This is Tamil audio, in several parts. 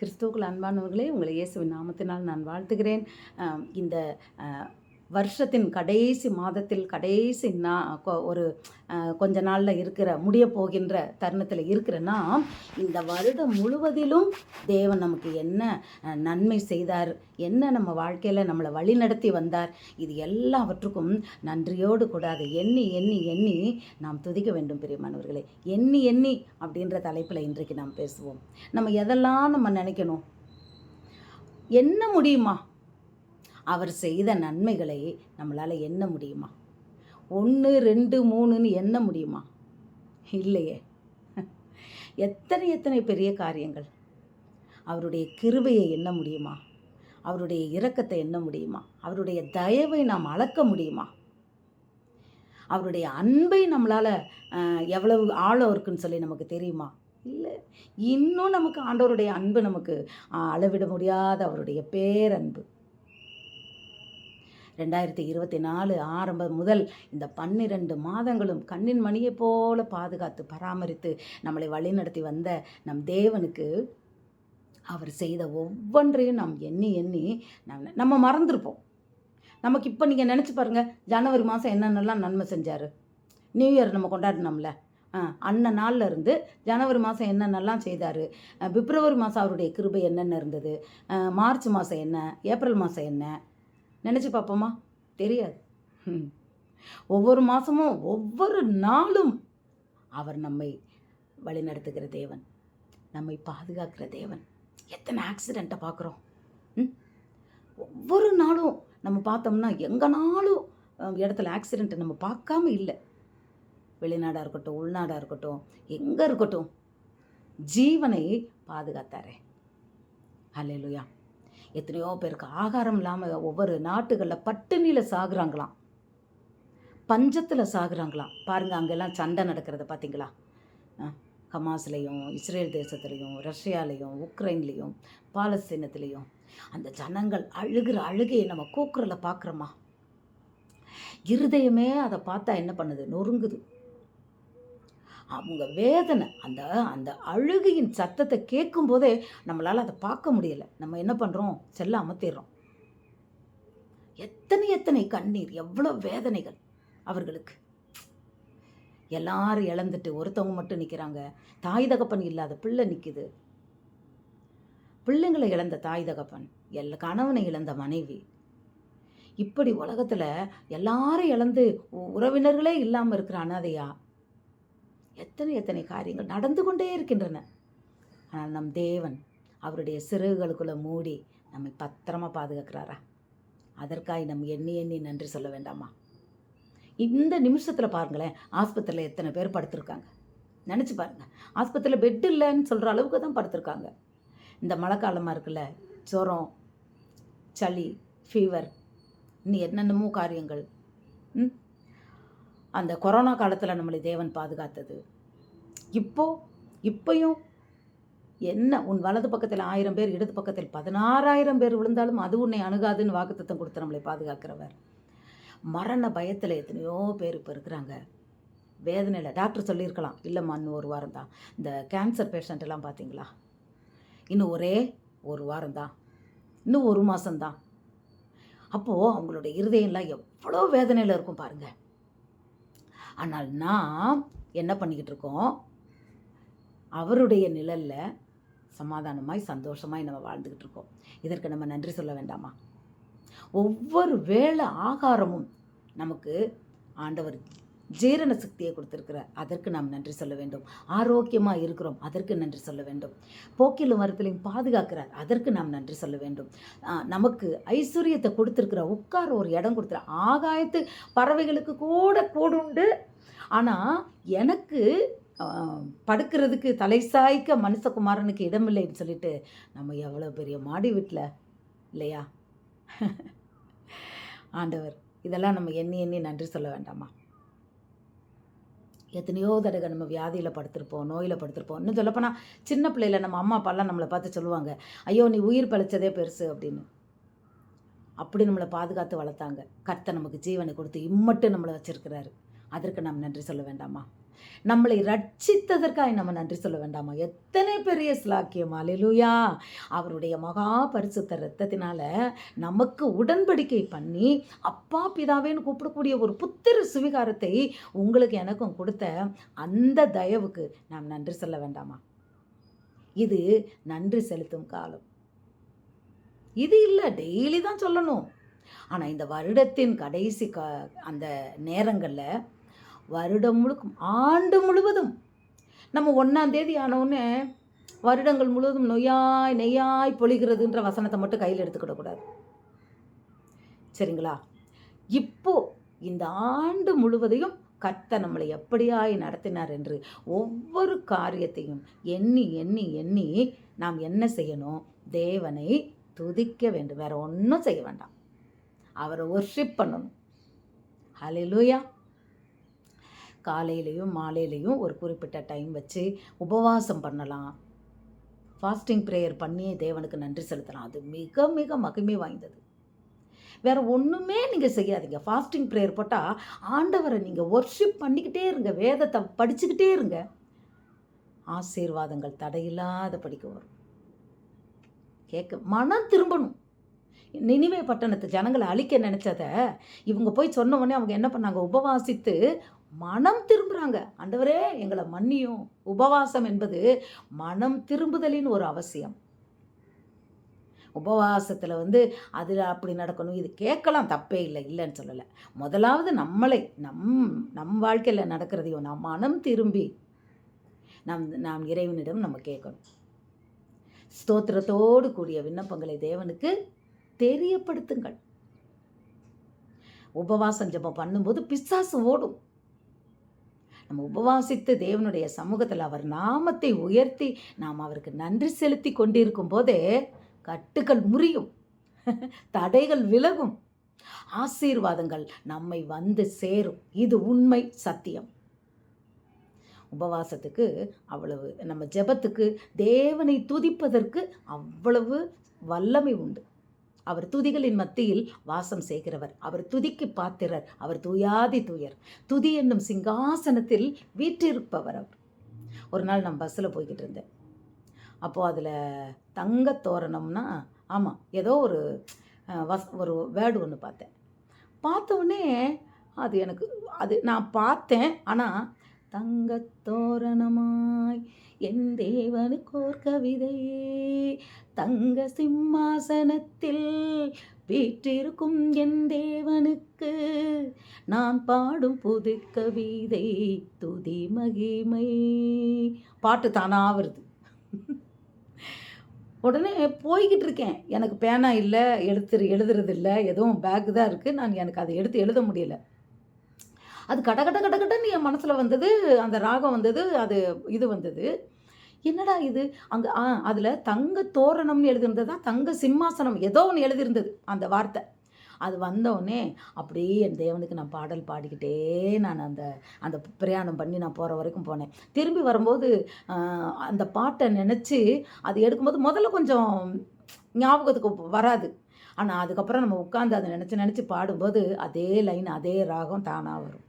கிறிஸ்துவுக்குள் அன்பானவர்களே, உங்களை இயேசுவின் நாமத்தினால் நான் வாழ்த்துகிறேன். இந்த வருஷத்தின் கடைசி மாதத்தில் கடைசி ஒரு கொஞ்ச நாளில் முடிய போகின்ற தருணத்தில் இருக்கிறன்னா, இந்த வருடம் முழுவதிலும் தேவன் நமக்கு என்ன நன்மை செய்தார், என்ன நம்ம வாழ்க்கையில் நம்மளை வழி நடத்தி வந்தார், இது எல்லாவற்றுக்கும் நன்றியோடு கூட அதை எண்ணி எண்ணி எண்ணி நாம் துதிக்க வேண்டும். பிரியமானவர்களே, எண்ணி எண்ணி அப்படின்ற தலைப்பில் இன்றைக்கு நாம் பேசுவோம். நம்ம எதெல்லாம் நம்ம நினைக்கணும், என்ன முடியுமா, அவர் செய்த நன்மைகளை நம்மளால் எண்ண முடியுமா? 1 2 3ன்னு எண்ண முடியுமா? இல்லையே. எத்தனை எத்தனை பெரிய காரியங்கள். அவருடைய கிருபையை எண்ண முடியுமா? அவருடைய இரக்கத்தை எண்ண முடியுமா? அவருடைய தயவை நாம் அளக்க முடியுமா? அவருடைய அன்பை நம்மளால் எவ்வளவு ஆழம் இருக்குன்னு சொல்லி நமக்கு தெரியுமா? இல்லை. இன்னும் நமக்கு ஆண்டவருடைய அன்பு நமக்கு அளவிட முடியாத அவருடைய பேரன்பு. 2024 ஆரம்பம் முதல் இந்த 12 மாதங்களும் கண்ணின் மணியை போல பாதுகாத்து பராமரித்து நம்மளை வழிநடத்தி வந்த நம் தேவனுக்கு அவர் செய்த ஒவ்வொன்றையும் நாம் எண்ணி எண்ணி நம்ம மறந்துருப்போம். நமக்கு இப்போ நீங்கள் நினச்சி பாருங்கள், ஜனவரி மாதம் என்னென்னலாம் நன்மை செஞ்சார். நியூ இயர் நம்ம கொண்டாடினோம்ல, அன்ன நாளில் இருந்து ஜனவரி மாதம் என்னென்னலாம் செய்தார். பிப்ரவரி மாதம் அவருடைய கிருபை என்னென்ன இருந்தது. மார்ச் மாதம் என்ன, ஏப்ரல் மாதம் என்ன நினச்சி பார்ப்போமா? தெரியாது. ஒவ்வொரு மாதமும் ஒவ்வொரு நாளும் அவர் நம்மை வழிநடத்துகிற தேவன், நம்மை பாதுகாக்கிற தேவன். எத்தனை ஆக்சிடெண்ட்டை பார்க்குறோம். ஒவ்வொரு நாளும் நம்ம பார்த்தோம்னா எங்கேனாலும் இடத்துல ஆக்சிடெண்ட்டை நம்ம பார்க்காம இல்லை. வெளிநாடாக இருக்கட்டும், உள்நாடாக இருக்கட்டும், எங்கே இருக்கட்டும், ஜீவனை பாதுகாத்தாரே. அல்லேலூயா. எத்தனையோ பேருக்கு ஆகாரம் இல்லாமல் ஒவ்வொரு நாட்டுகளில் பட்டினியில் சாகுறாங்களாம், பஞ்சத்தில் சாகுறாங்களாம். பாருங்கள், அங்கெல்லாம் சண்டை நடக்கிறத பார்த்தீங்களா? ஹமாஸ்லேயும், இஸ்ரேல் தேசத்துலேயும், ரஷ்யாலேயும், உக்ரைன்லேயும், பாலஸ்தீனத்துலேயும் அந்த ஜனங்கள் அழுகிற அழுகையை நம்ம கூக்குரலை பார்க்குறோமா? இருதயமே அதை பார்த்தா என்ன பண்ணுது? நொறுங்குது. அவங்க வேதனை, அந்த அந்த அழுகையின் சத்தத்தை கேட்கும் போதே நம்மளால் அதை பார்க்க முடியலை. நம்ம என்ன பண்ணுறோம்? செல்ல அமர்த்திடுறோம். எத்தனை எத்தனை கண்ணீர், எவ்வளோ வேதனைகள் அவர்களுக்கு. எல்லாரும் இழந்துட்டு ஒருத்தவங்க மட்டும் நிற்கிறாங்க. தாய் தகப்பன் இல்லாத பிள்ளை நிற்குது. பிள்ளைங்களை இழந்த தாய் தகப்பன், கணவனை இழந்த மனைவி, இப்படி உலகத்தில் எல்லாரும் இழந்து உறவினர்களே இல்லாமல் இருக்கிற அனாதையா எத்தனை எத்தனை காரியங்கள் நடந்து கொண்டே இருக்கின்றன. ஆனால் நம் தேவன் அவருடைய சிறகுகளுக்குள்ளே மூடி நம்மை பத்திரமா பாதுகாக்கிறாரா? அதற்காக நம்ம எண்ணி எண்ணி நன்றி சொல்ல வேண்டாமா? இந்த நிமிஷத்தில் பாருங்களேன், ஆஸ்பத்திரியில் எத்தனை பேர் படுத்திருக்காங்க. நினச்சி பாருங்கள், ஆஸ்பத்திரியில் பெட் இல்லைன்னு சொல்கிற அளவுக்கு தான் படுத்திருக்காங்க. இந்த மழை காலமாக இருக்குல்ல, ஜுரம், சளி, ஃபீவர், இன்னும் என்னென்னமோ காரியங்கள். அந்த கொரோனா காலத்தில் நம்மளை தேவன் பாதுகாத்தது. இப்போயும் என்ன, உன் வலது பக்கத்தில் 1000 பேர், இடது பக்கத்தில் 16,000 பேர் விழுந்தாலும் அது உன்னை அணுகாதுன்னு வாக்குத்தத்தம் கொடுத்து நம்மளை பாதுகாக்கிறவர். மரண பயத்தில் எத்தனையோ பேர் இப்போ இருக்கிறாங்க, வேதனையில். டாக்டர் சொல்லியிருக்கலாம், இல்லைம்மா இன்னும் 1 வாரம் தான். இந்த கேன்சர் பேஷண்ட்டெல்லாம் பார்த்தீங்களா, இன்னும் ஒரே 1 வாரம் தான், இன்னும் 1 மாதம்தான். அப்போது அவங்களுடைய இருதயம்லாம் எவ்வளோ வேதனையில் இருக்கும் பாருங்கள். ஆனால் நாம் என்ன பண்ணிக்கிட்டு இருக்கோம்? அவருடைய நிழலில் சமாதானமாய் சந்தோஷமாய் நம்ம வாழ்ந்துக்கிட்டு இருக்கோம். இதற்கு நம்ம நன்றி சொல்ல வேண்டாமா? ஒவ்வொரு வேளை ஆகாரமும் நமக்கு ஆண்டவர் ஜீரண சக்தியை கொடுத்துருக்கிறார், அதற்கு நாம் நன்றி சொல்ல வேண்டும். ஆரோக்கியமாக இருக்கிறோம், அதற்கு நன்றி சொல்ல வேண்டும். போக்கிலும் மரத்திலையும் பாதுகாக்கிறார், அதற்கு நாம் நன்றி சொல்ல வேண்டும். நமக்கு ஐஸ்வர்யத்தை கொடுத்துருக்கிற, உட்கார ஒரு இடம் கொடுத்துற, ஆகாயத்து பறவைகளுக்கு கூட கூடுண்டு, ஆனால் எனக்கு படுக்கிறதுக்கு தலை சாய்க்க மனுஷகுமாரனுக்கு இடமில்லைன்னு சொல்லிட்டு நம்ம எவ்வளோ பெரிய மாடி வீட்டில் இல்லையா? ஆண்டவர், இதெல்லாம் நம்ம எண்ணி எண்ணி நன்றி சொல்ல வேண்டாமா? எத்தனையோ தடவை நம்ம வியாதியில் படுத்திருப்போம், நோயில் படுத்திருப்போம். இன்னும் சொல்லப்போனால் சின்ன பிள்ளையில் நம்ம அம்மா அப்பாலாம் நம்மளை பார்த்து சொல்லுவாங்க, ஐயோ நீ உயிர் பழிச்சதே பெருசு அப்படின்னு. அப்படி நம்மளை பாதுகாத்து வளர்த்தாங்க. கர்த்தர் நமக்கு ஜீவனை கொடுத்து இம்மட்டும் நம்மளை வச்சிருக்கிறாரு, அதற்கு நாம் நன்றி சொல்ல வேண்டாமா? நம்மளை ரட்சித்ததற்காக நம்ம நன்றி சொல்ல வேண்டாமா? எத்தனை பெரிய ஸ்லாக்கியம்! அல்லேலூயா! அவருடைய மகா பரிசுத்த இரத்தத்தினால நமக்கு உடன்படிக்கை பண்ணி, அப்பா பிதாவேன்னு கூப்பிடக்கூடிய ஒரு புத்திர சுவிகாரத்தை உங்களுக்கு எனக்கும் கொடுத்த அந்த தயவுக்கு நாம் நன்றி சொல்ல வேண்டாமா? இது நன்றி செலுத்தும் காலம். இது இல்லை, டெய்லி தான் சொல்லணும். ஆனால் இந்த வருடத்தின் கடைசி அந்த நேரங்களில் வருடம் முழுக்கும் ஆண்டு முழுவதும் நம்ம 1ஆம் தேதி ஆனவுடனே வருடங்கள் முழுவதும் நொய்யாய் நெய்யாய் பொழிகிறதுன்ற வசனத்தை மட்டும் கையில் எடுத்துக்கிடக்கூடாது. சரிங்களா? இப்போ இந்த ஆண்டு முழுவதையும் கர்த்தர் நம்மளை எப்படியாய் நடத்தினார் என்று ஒவ்வொரு காரியத்தையும் எண்ணி எண்ணி எண்ணி நாம் என்ன செய்யணும்? தேவனை துதிக்க வேண்டும். வேற ஒன்றும் செய்ய வேண்டாம். அவரை வொர்ஷிப் பண்ணணும். ஹல்லேலூயா! காலையிலையும் மாலையிலையும் ஒரு குறிப்பிட்ட டைம் வச்சு உபவாசம் பண்ணலாம். ஃபாஸ்டிங் ப்ரேயர் பண்ணி தேவனுக்கு நன்றி செலுத்தலாம். அது மிக மிக மகிமை வாய்ந்தது. வேறு ஒன்றுமே நீங்கள் செய்யாதீங்க. ஃபாஸ்டிங் ப்ரேயர் போட்டால் ஆண்டவரை நீங்கள் வொர்ஷிப் பண்ணிக்கிட்டே இருங்க. வேதத்தை படிச்சுக்கிட்டே இருங்க. ஆசீர்வாதங்கள் தடையில்லாத படிக்க வரும். கேட்க மனம் திரும்பணும். நினிவே பட்டணத்து ஜனங்களை அழிக்க நினச்சதை இவங்க போய் சொன்ன உடனே அவங்க என்ன பண்ணாங்க? உபவாசித்து மனம் திரும்புகிறாங்க. ஆண்டவரே எங்களை மன்னியும். உபவாசம் என்பது மனம் திரும்புதலின் ஒரு அவசியம். உபவாசத்தில் அதில் அப்படி நடக்கணும், இது கேட்கலாம், தப்பே இல்லை, இல்லைன்னு சொல்லலை. முதலாவது நம்மளை நம் வாழ்க்கையில் நடக்கிறதையும் நாம் மனம் திரும்பி நாம் இறைவனிடம் நம்ம கேட்கணும். ஸ்தோத்திரத்தோடு கூடிய விண்ணப்பங்களை தேவனுக்கு தெரியப்படுத்துங்கள். உபவாசம் ஜெபம் பண்ணும்போது பிசாசு ஓடும். நம்ம உபவாசித்து தேவனுடைய சமூகத்தில் அவர் நாமத்தை உயர்த்தி நாம் அவருக்கு நன்றி செலுத்தி கொண்டிருக்கும் போதே கட்டுகள் முறியும், தடைகள் விலகும், ஆசீர்வாதங்கள் நம்மை சேரும். இது உண்மை, சத்தியம். உபவாசத்துக்கு அவ்வளவு, நம்ம ஜெபத்துக்கு, தேவனை துதிப்பதற்கு அவ்வளவு வல்லமை உண்டு. அவர் துதிகளின் மத்தியில் வாசம் செய்கிறவர். அவர் துதிக்கு பாத்திரர். அவர் தூயாதி தூயர். துதி என்னும் சிங்காசனத்தில் வீற்றிருப்பவர் அவர். ஒரு நாள் நான் பஸ்ஸில் போய்கிட்டு இருந்தேன். அப்போது அதில் தங்கத்தோரணம்னா, ஆமாம், ஏதோ ஒரு வேர்டு ஒன்று பார்த்தேன். பார்த்தோடனே அது நான் பார்த்தேன். ஆனால் தங்கத்தோரணமாய் என் தேவனுக்கோர் கவிதையே, தங்க சிம்மாசனத்தில் வீற்றிருக்கும் என் தேவனுக்கு நான் பாடும் புது கவிதை துதி மகிமை. பாட்டு தானா வருது. உடனே போய்கிட்டு இருக்கேன். எனக்கு பேனா இல்லை, எழுதுறது இல்லை, எதுவும் பேக்கு தான் இருக்குது. எனக்கு அதை எடுத்து எழுத முடியலை. அது கடகடன்னு என் மனசில் வந்தது. அந்த ராகம் வந்தது, அது இது வந்தது. என்னடா இது? அங்கே அதில் தங்க தோரணம்னு எழுதியிருந்ததா, தங்க சிம்மாசனம் ஏதோ ஒன்று எழுதியிருந்தது அந்த வார்த்தை. அது வந்தோடனே அப்படியே என் தேவனுக்கு நான் பாடல் பாடிக்கிட்டே நான் அந்த பிரயாணம் பண்ணி நான் போகிற வரைக்கும் போனேன். திரும்பி வரும்போது அந்த பாட்டை நினச்சி அது எடுக்கும்போது முதல்ல கொஞ்சம் ஞாபகத்துக்கு வராது. ஆனால் அதுக்கப்புறம் நம்ம உட்காந்து அதை நினச்சி பாடும்போது அதே லைன், அதே ராகம் தானாக வரும்.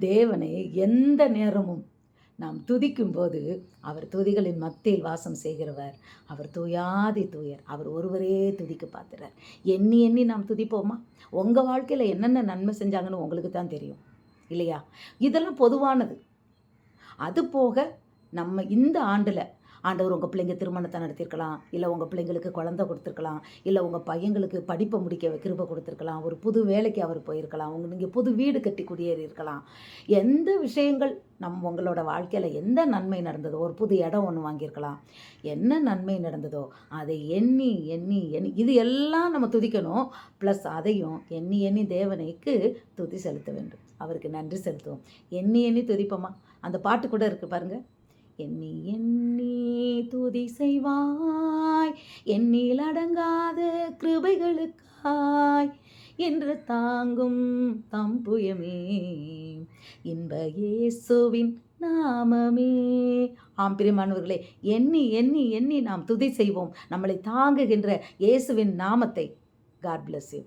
தேவனை எந்த நேரமும் நாம் துதிக்கும்போது அவர் துதிகளின் மத்தியில் வாசம் செய்கிறவர். அவர் தூயாதி தூயர். அவர் ஒருவரே துதிக்க பார்த்துறார். எண்ணி எண்ணி நாம் துதிப்போமா? உங்கள் வாழ்க்கையில் என்னென்ன நன்மை செஞ்சாங்கன்னு உங்களுக்கு தான் தெரியும் இல்லையா? இதெல்லாம் பொதுவானது. அது போக நம்ம இந்த ஆண்டில் ஆண்டவர் உங்கள் பிள்ளைங்க திருமணத்தை நடத்தியிருக்கலாம், இல்லை உங்கள் பிள்ளைங்களுக்கு குழந்தை கொடுத்துருக்கலாம், இல்லை உங்கள் பையங்களுக்கு படிப்பை முடிக்க கிருபை கொடுத்துருக்கலாம், ஒரு புது வேலைக்கு அவர் போயிருக்கலாம், நீங்கள் புது வீடு கட்டி குடியேறி இருக்கலாம். எந்த விஷயங்கள் உங்களோட வாழ்க்கையில் எந்த நன்மை நடந்ததோ, ஒரு புது இடம் ஒன்று வாங்கியிருக்கலாம், என்ன நன்மை நடந்ததோ அதை எண்ணி எண்ணி எண்ணி இது எல்லாம் நம்ம துதிக்கணும். ப்ளஸ் அதையும் எண்ணி எண்ணி தேவனைக்கு துதி செலுத்த வேண்டும். அவருக்கு நன்றி செலுத்துவோம். எண்ணி எண்ணி துதிப்போமா? அந்த பாட்டு கூட இருக்குது பாருங்கள். எண்ணி எண்ணி துதி செய்வாய், எண்ணில் அடங்காத கிருபைகளுக்காய் என்று தாங்கும் தம்புயமே இன்ப இயேசுவின் நாமமே. பிரியமானவர்களே, எண்ணி எண்ணி எண்ணி நாம் துதி செய்வோம் நம்மளை தாங்குகின்ற இயேசுவின் நாமத்தை. God bless you.